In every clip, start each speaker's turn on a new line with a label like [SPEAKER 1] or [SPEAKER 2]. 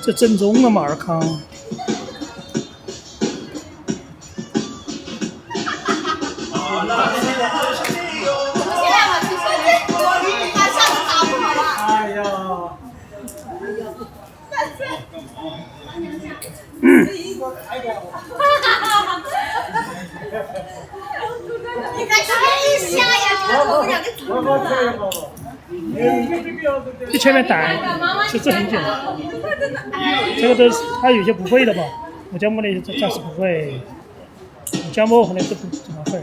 [SPEAKER 1] 这正宗的马尔康。哎呀！
[SPEAKER 2] 你再学一下呀！我两个字。
[SPEAKER 1] 你前面带其实很简单，这个都是他有些不会的吧？我讲我的暂时不会，讲我可能都不怎么会。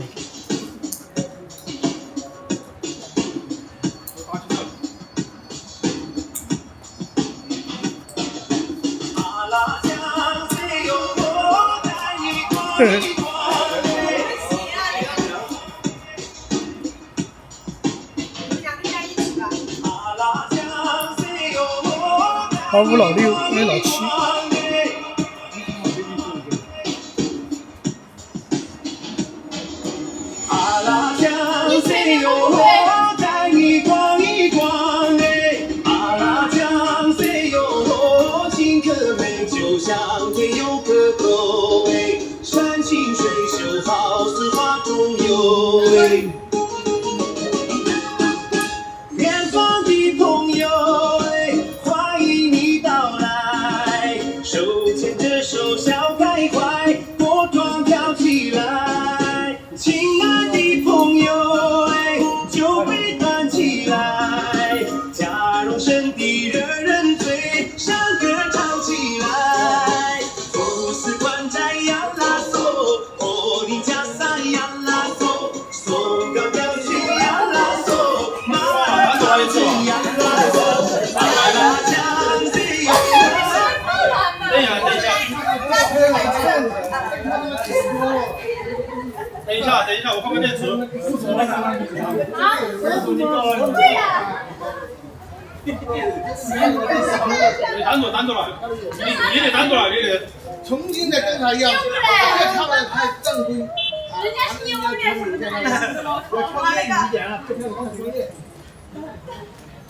[SPEAKER 1] 老五、老六、还有老七。
[SPEAKER 3] 阿拉江水哟，我带你逛一逛哎。阿拉江水哟，清可美，就像天有个沟哎。山清水秀，好似画中游哎。远方的朋友哎，欢迎你到来，手牵着手笑开怀，火光跳起来。亲爱的朋友哎，酒杯端起来，假容声的惹人醉，唱歌唱起来。福斯关寨呀啦嗦，哦你家萨呀啦嗦，松高调曲呀啦嗦，马儿高子呀啦嗦，阿拉江水哟。
[SPEAKER 4] 等一下，等一下，我看看电池。
[SPEAKER 2] 对呀。
[SPEAKER 4] 单独了，你得单独了，你得。
[SPEAKER 5] 重庆的跟他一样，他们还正规。
[SPEAKER 2] 人家是业务员什么的。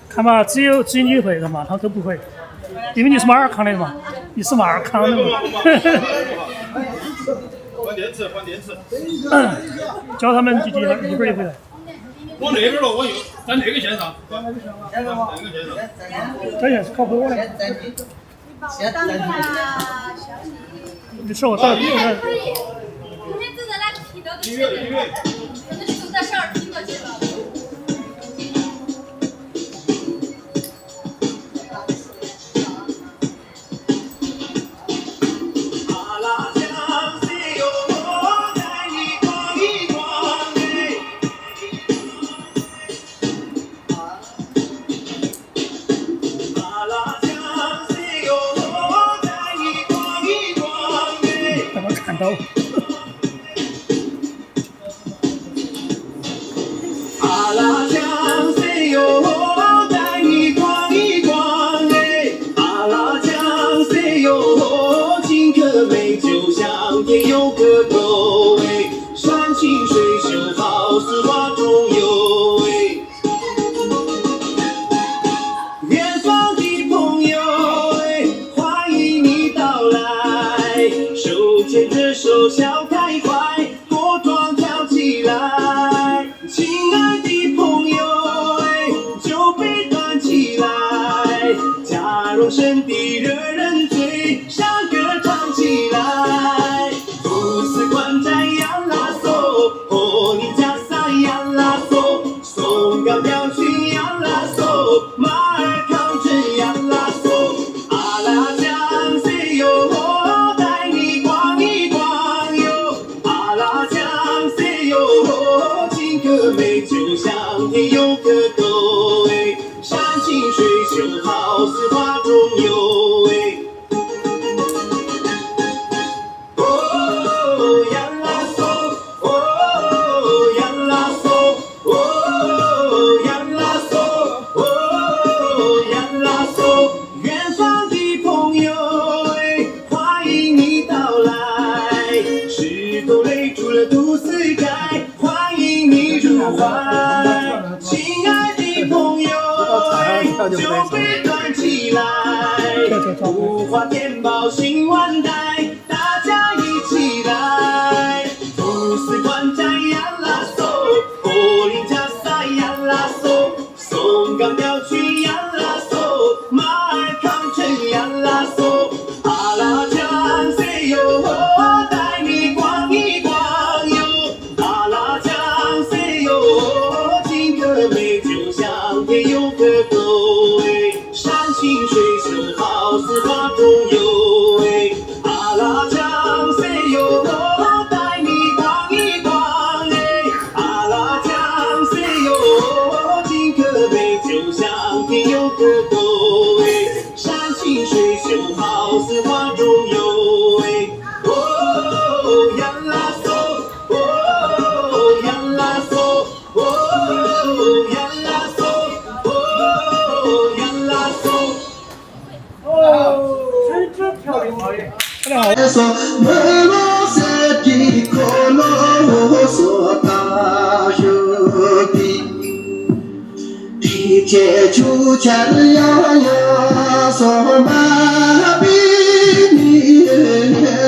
[SPEAKER 1] 看嘛，只有你会的嘛，他都不会，因为你是马尔康的嘛，你是马尔康的嘛。
[SPEAKER 4] 换电池，换电池。
[SPEAKER 1] 教他们一会儿就回来。
[SPEAKER 4] 往那边了，我又在那个线上。那个线上。
[SPEAKER 1] 这也是靠谱的。你说我到底有人？
[SPEAKER 2] 昨天就在那个频道的前面，可能就在12听到去了。
[SPEAKER 3] 阿拉江水哟，我带你逛一逛哎。阿拉江水哟，我带你逛一逛哎。
[SPEAKER 1] 让我看到。
[SPEAKER 3] 阿拉江水哟，我带你逛一逛哎。阿拉江水哟，清可美，就像天有个沟哎。山清水秀，好似画中游哎。远方的朋友哎，欢迎你到来，手牵着手笑开怀，火光跳起来。亲爱的朋友哎，酒杯端起来，假容声的惹人醉，唱歌唱起来。福斯关寨呀啦嗦，哦你家萨呀啦嗦，松高调曲呀啦嗦，马儿靠阵呀啦嗦，阿拉江水哟，我带你逛一逛哟，阿拉江水哟，清可美，就像天有个沟哎，山清水秀，好似画中游哎。哦呀啦嗦，哦呀啦嗦，哦呀啦嗦，哦呀啦嗦，远方的朋友哎，欢迎你到来，石头垒出了都市盖，欢迎你入怀。亲爱的朋友哎，酒杯端起来，不花填饱心万代，大家一起来。土司官寨呀啦嗦，柏林加塞呀啦嗦，松冈苗群呀啦嗦，马尔康城呀啦嗦，阿拉江塞哟，带你逛一逛哟，阿拉江塞哟，金戈美酒香甜又可口哎，山清水秀好似画中游哎，阿拉江塞哟，带你逛一逛哎，阿拉江塞哟，金戈美酒香甜又可口哎，山清水秀好似画中游哎，哦呀啦嗦，哦呀啦嗦，哦呀啦嗦，哦呀啦嗦。
[SPEAKER 6] 说我罗塞的可罗索大兄弟，提前出家的呀呀说马比你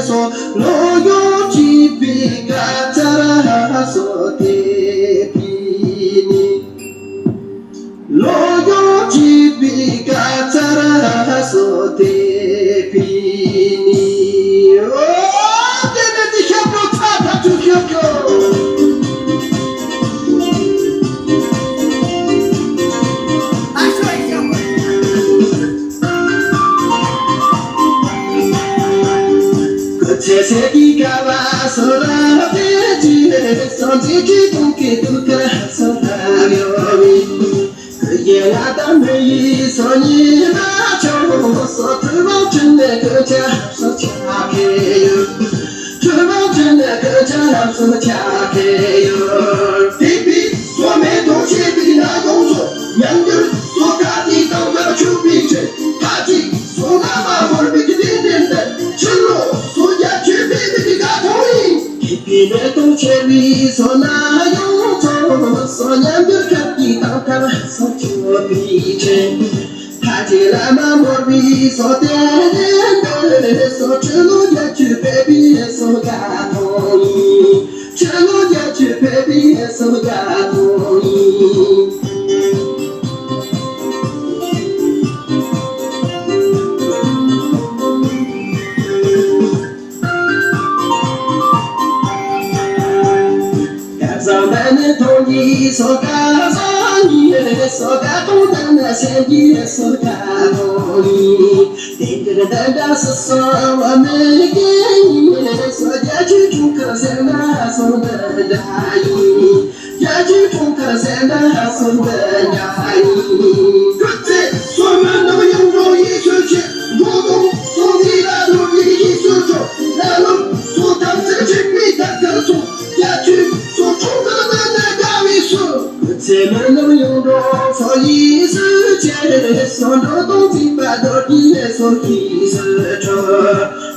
[SPEAKER 6] 说罗有几比嘎扎拉说的比你，罗有几比嘎扎拉说的比你。谢谢你干嘛说那别急，上几句都给都干说那了咪，可也俺的美意说你那就说指望真的个家说恰开哟，指望真的个家说恰开哟，比比说没东西比那工作，面对说家的当个出比真，他的说那把我比的点的，吃肉说家去比比的个同意，比比的东西比说那有错，说面对家的当个说出比真，他的那么我比说点的，说吃肉家去比比说个同意，吃肉家去比比说个同意。同意说嘎上你，说嘎东南那些你说嘎同意，点点的的是说我没给你，说家去中科山那说的大意，家去中科山那说的大意，对对，说们能用着一学期，我懂说你那努力一学期，然后说他自己比他更错，家去说中科的。咱们能用着说一时间，说着东西把着地说一时着，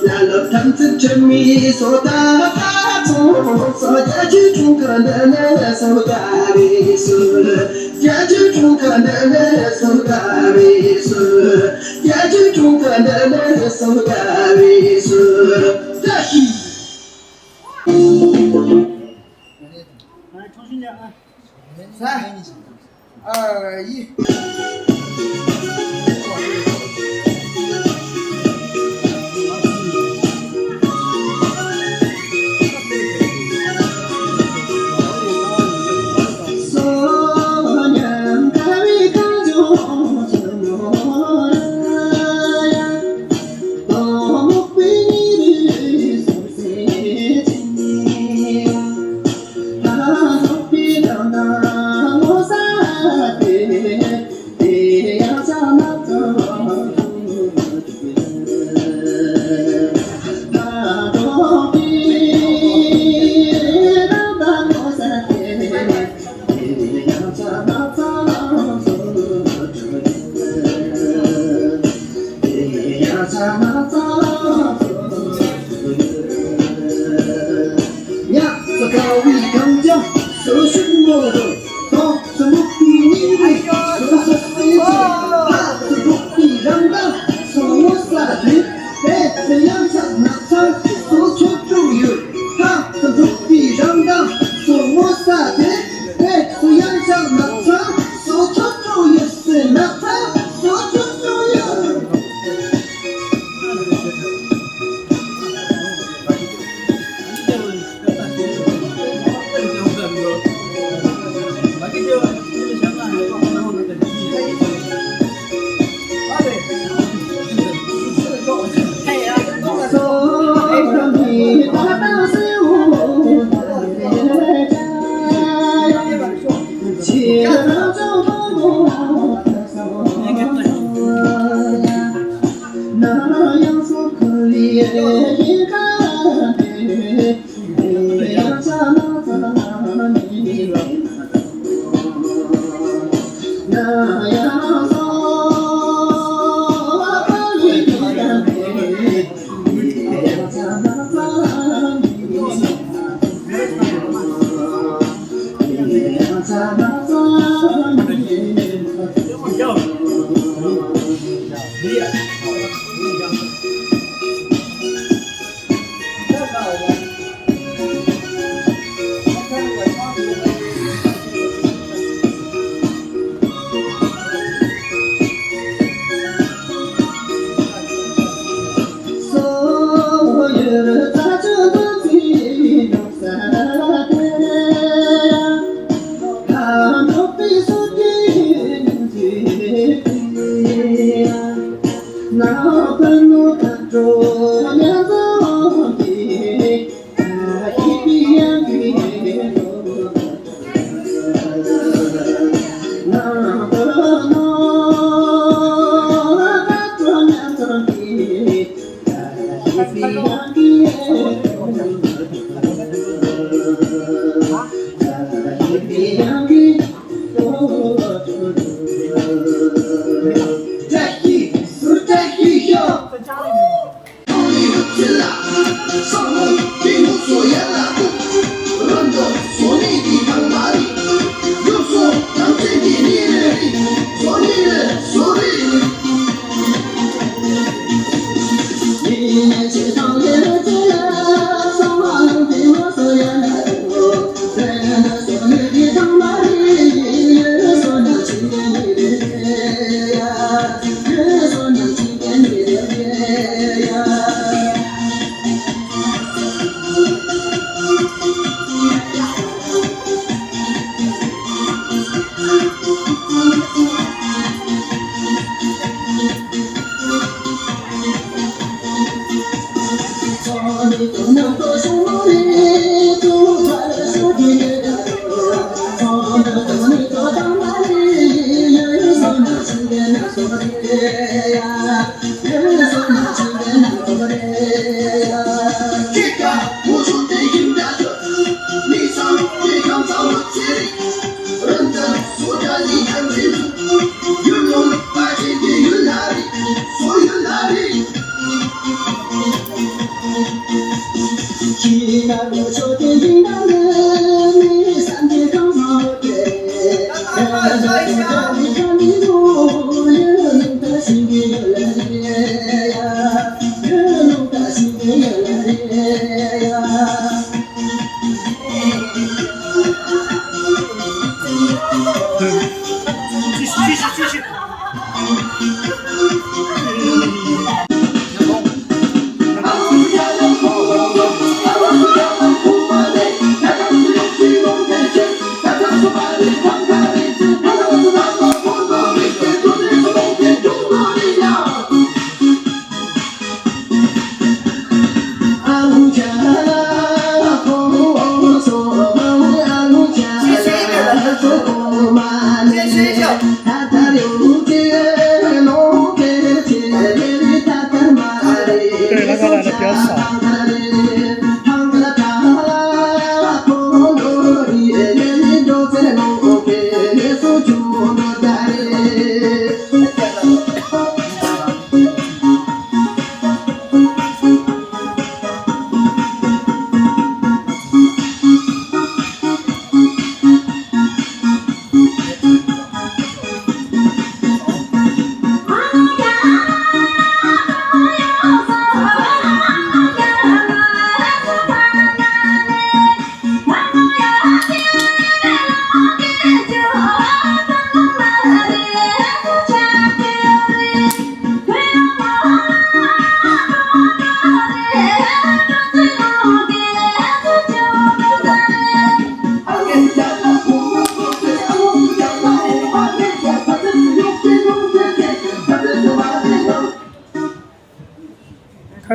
[SPEAKER 6] 然后他们证明说大他从说家去中科的那说大为是，家去中科的那说大为是，家去中科的那说大为是，这是。
[SPEAKER 5] 来，重新讲啊。3、2、1。
[SPEAKER 6] Hey!
[SPEAKER 2] 啊。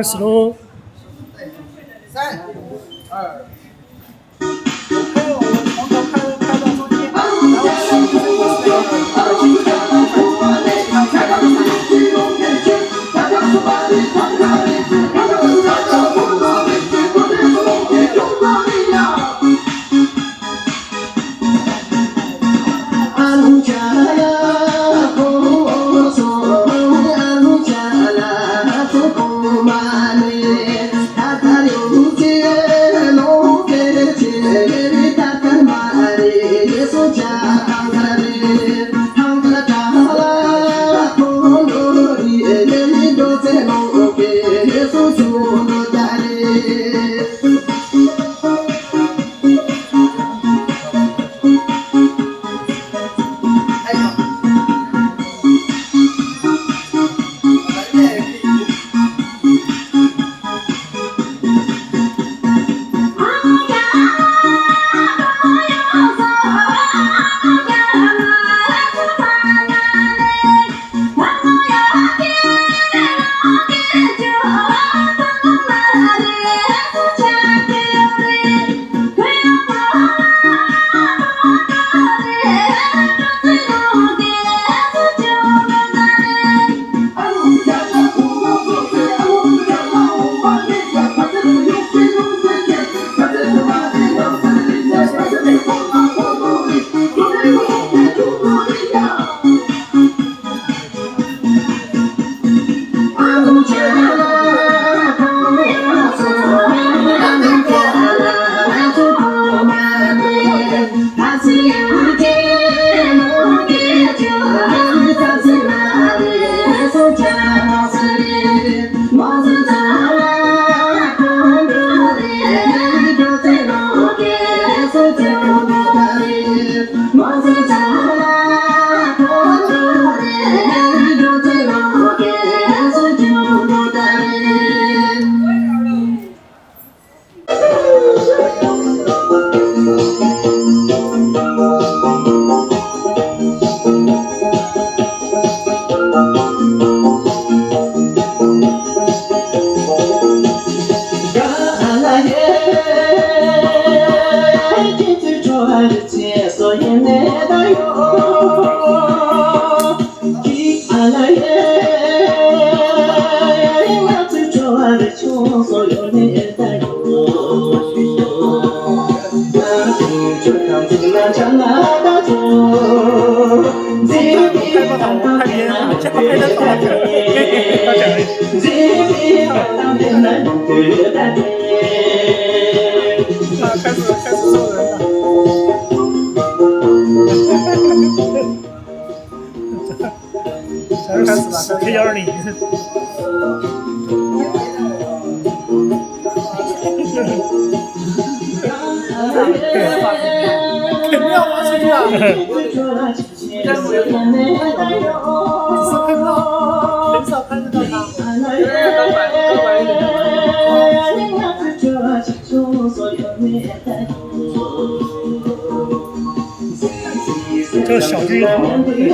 [SPEAKER 1] 开始喽。
[SPEAKER 5] 3、2。OK， 我们从头开到中间，然
[SPEAKER 1] 这个小剧场，对，里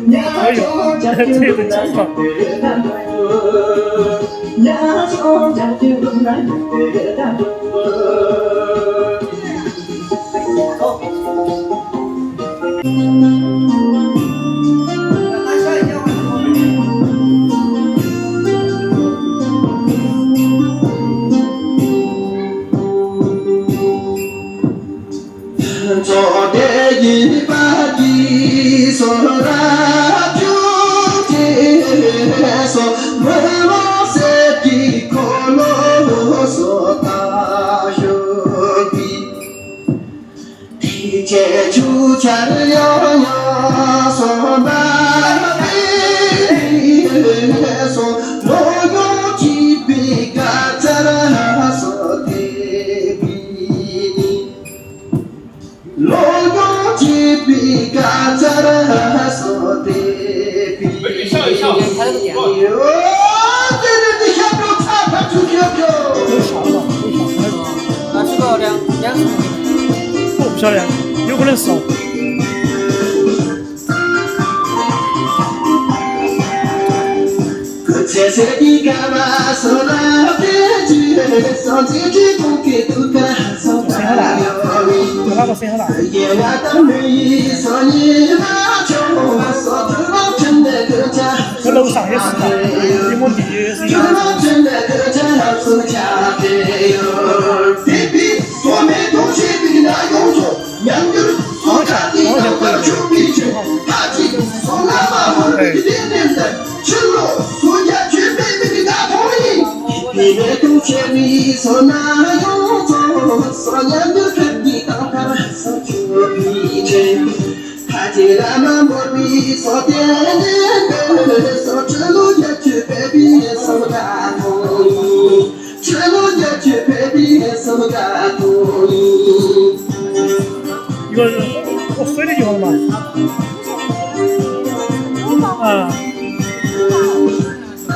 [SPEAKER 1] 面可以有这个情况。
[SPEAKER 6] 昨天一把一说那就结束，我们是几个人说大兄弟，提前出钱要说那边说，我有几笔干在那说的。罗有几笔干在那说的笔，
[SPEAKER 4] 笑一笑，
[SPEAKER 6] 哟，这里的小狗擦擦出去就。
[SPEAKER 5] 拿这个两
[SPEAKER 1] 我不晓得，有可能少。
[SPEAKER 6] 可见谁的干嘛说了别句，上几句不给都干上大了
[SPEAKER 1] 有那个声音了。
[SPEAKER 6] 夜晚的美，说你那就说知道真的个家，
[SPEAKER 1] 这楼上也是的，比我弟是一
[SPEAKER 6] 知
[SPEAKER 1] 样的。
[SPEAKER 6] 道真的个家是家的哟。偏偏说没东西比那有错，两个人说家的那个就比去，他记说那么我一点点的，吃肉说下去妹妹的大同意，你别都见你说那有错，说两个人的当他说就比去。他既然那么比说点点的，说知路也去北边说大同意，知路也去北边说大同意。
[SPEAKER 1] 一个我水的地方嘛。啊。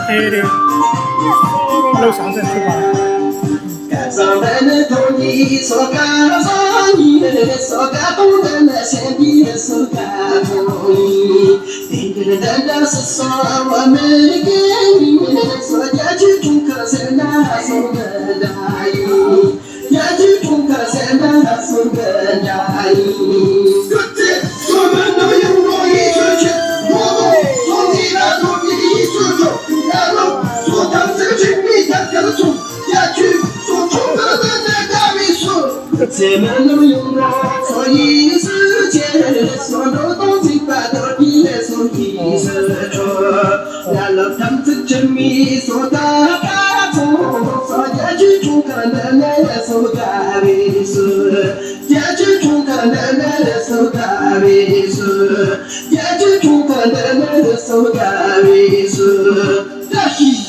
[SPEAKER 1] 黑的。楼上在吃饭。
[SPEAKER 6] 上班的同意说干上你，说干东的那先别说干同意，叮当当是说我没给你，说要去中科山那送个大衣，要去中科山那送个大衣。我们都有我一直去，我从你那从你的一直走，然后说当这个去比他干的重，要去。咱们都用了说一时间，说都东西把到底说一时说，然后他们这证明说大家错，说要去中看的那说大历史，要去中看的那说大历史，要去中看的那说大历史，大喜。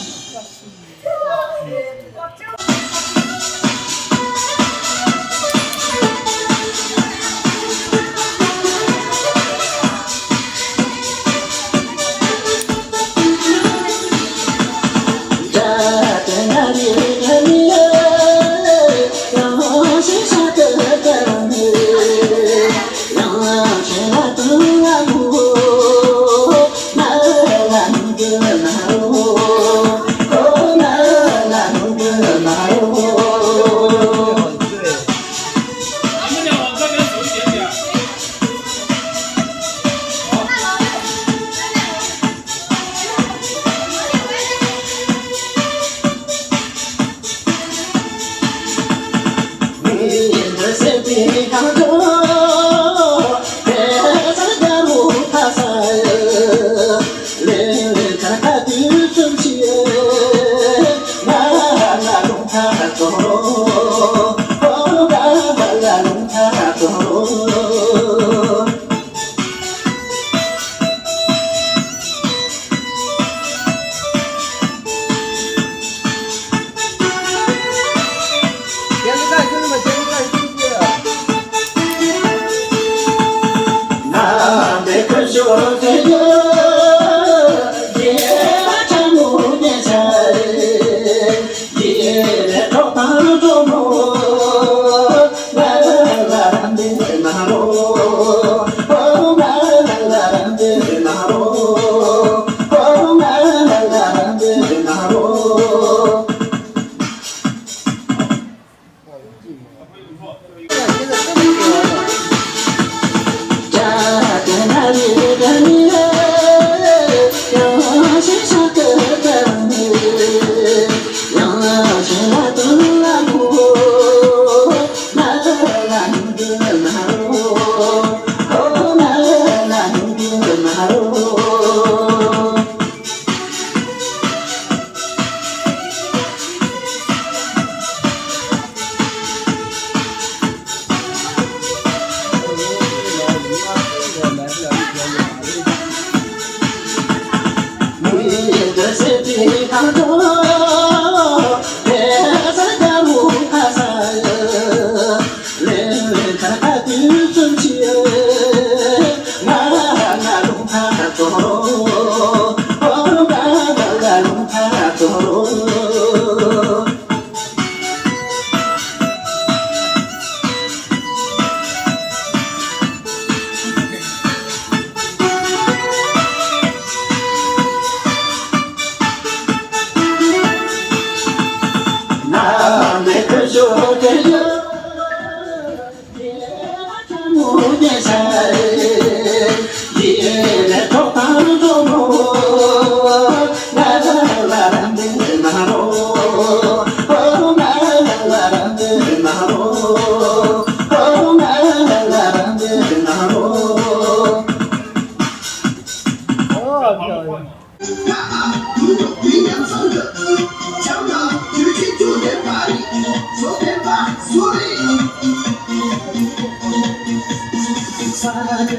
[SPEAKER 6] Sana